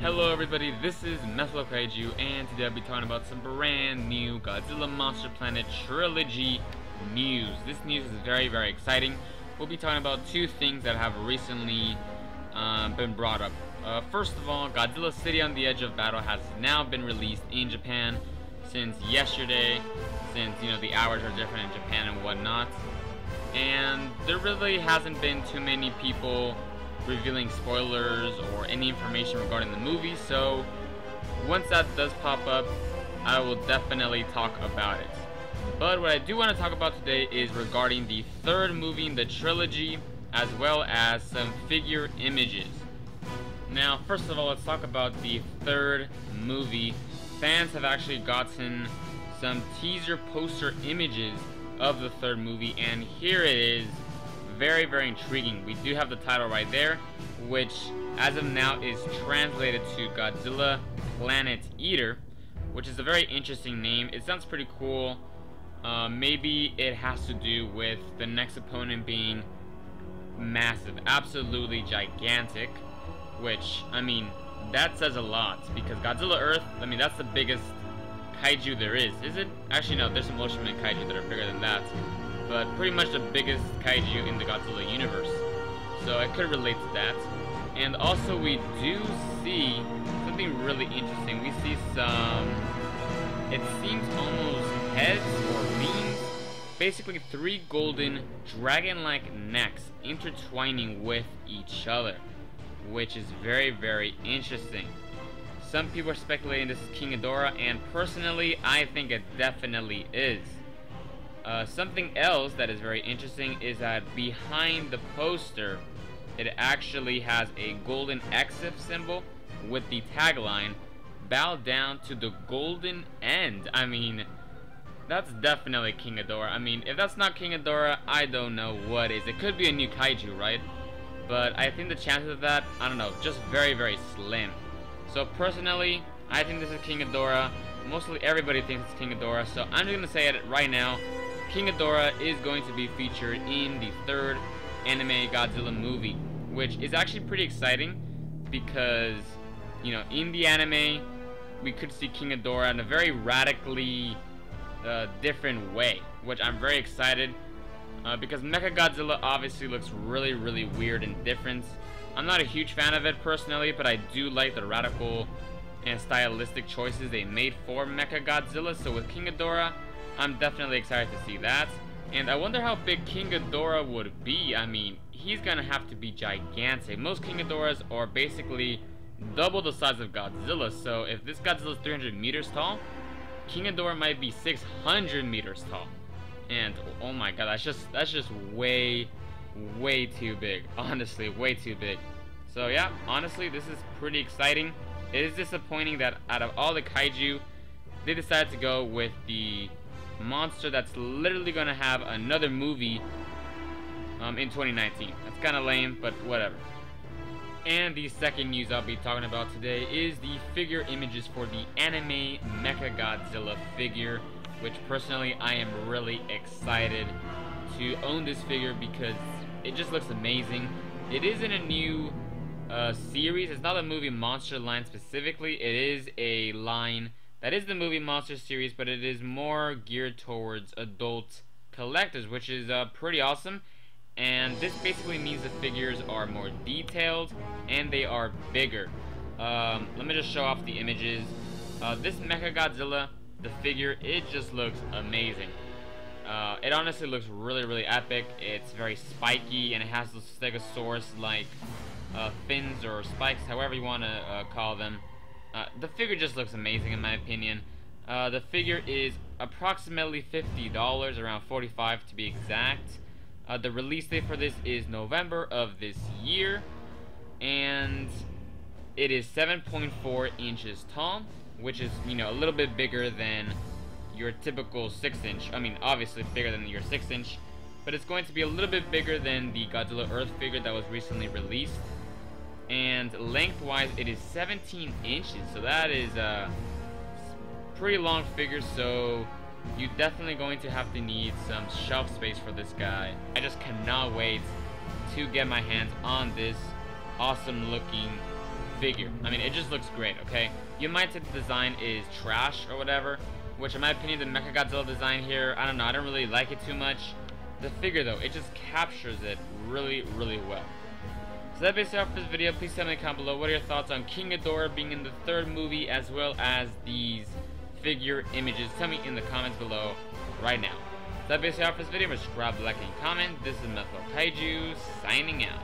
Hello everybody, this is methlokaiju, and today I'll be talking about some brand new Godzilla Monster Planet Trilogy news. This news is very exciting. We'll be talking about two things that have recently been brought up. First of all, Godzilla City on the Edge of Battle has now been released in Japan since yesterday, since the hours are different in Japan and whatnot. And there really hasn't been too many people revealing spoilers or any information regarding the movie, so once that does pop up, I will definitely talk about it. But what I do want to talk about today is regarding the third movie in the trilogy, as well as some figure images. Now, first of all, let's talk about the third movie. Fans have actually gotten some teaser poster images of the third movie, and here it is. Very intriguing. We do have the title right there, which as of now is translated to Godzilla Planet Eater, which is a very interesting name. It sounds pretty cool. Maybe it has to do with the next opponent being massive, absolutely gigantic, which, I mean, that says a lot, because Godzilla Earth, I mean, that's the biggest kaiju there is it? Actually, no, there's some Ocean kaiju that are bigger than that, but pretty much the biggest kaiju in the Godzilla universe. So I could relate to that. And also we do see something really interesting. We see some, it seems almost heads or wings, basically three golden dragon-like necks intertwining with each other, which is very interesting. Some people are speculating this is King Ghidorah, and personally I think it definitely is. Something else that is very interesting is that behind the poster, it actually has a golden EXIF symbol with the tagline, "Bow down to the golden end." I mean, that's definitely King Ghidorah. I mean, if that's not King Ghidorah, I don't know what is. It could be a new kaiju, right? But I think the chances of that, I don't know, just very slim. So personally, I think this is King Ghidorah. Mostly everybody thinks it's King Ghidorah, so I'm just gonna say it right now. King Ghidorah is going to be featured in the third anime Godzilla movie, which is actually pretty exciting because, in the anime, we could see King Ghidorah in a very radically different way, which I'm very excited because MechaGodzilla obviously looks really weird and different. I'm not a huge fan of it personally, but I do like the radical and stylistic choices they made for MechaGodzilla. So with King Ghidorah, I'm definitely excited to see that. And I wonder how big King Ghidorah would be. I mean, he's gonna have to be gigantic. Most King Ghidorahs are basically double the size of Godzilla. So if this Godzilla is 300 meters tall, King Ghidorah might be 600 meters tall. And oh my god, that's just way too big. Honestly, way too big. So yeah, honestly, this is pretty exciting. It is disappointing that out of all the kaiju, they decided to go with the monster that's literally gonna have another movie in 2019. That's kind of lame, but whatever. And the second news I'll be talking about today is the figure images for the anime MechaGodzilla figure, which personally I am really excited to own this figure because it just looks amazing. It is in a new series. It's not a movie monster line specifically. It is a line that is the movie monster series, but it is more geared towards adult collectors, which is pretty awesome. And this basically means the figures are more detailed and they are bigger. Let me just show off the images. This MechaGodzilla, the figure, it just looks amazing. It honestly looks really epic. It's very spiky and it has those Stegosaurus-like fins or spikes, however you want to call them. The figure just looks amazing in my opinion. The figure is approximately $50, around $45 to be exact. The release date for this is November of this year, and it is 7.4 inches tall, which is, a little bit bigger than your typical 6-inch. I mean, obviously bigger than your 6-inch, but it's going to be a little bit bigger than the Godzilla Earth figure that was recently released. And lengthwise, it is 17 inches, so that is a pretty long figure, so you're definitely going to have to need some shelf space for this guy. I just cannot wait to get my hands on this awesome looking figure. I mean, it just looks great, okay? You might say the design is trash or whatever, which in my opinion, the MechaGodzilla design here, I don't know, I don't really like it too much. The figure though, it just captures it really, really well. So that's basically all for this video. Please tell me in the comment below, what are your thoughts on King Ghidorah being in the third movie, as well as these figure images? Tell me in the comments below right now. So that's basically all for this video. Subscribe, like, and comment. This is methlokaiju signing out.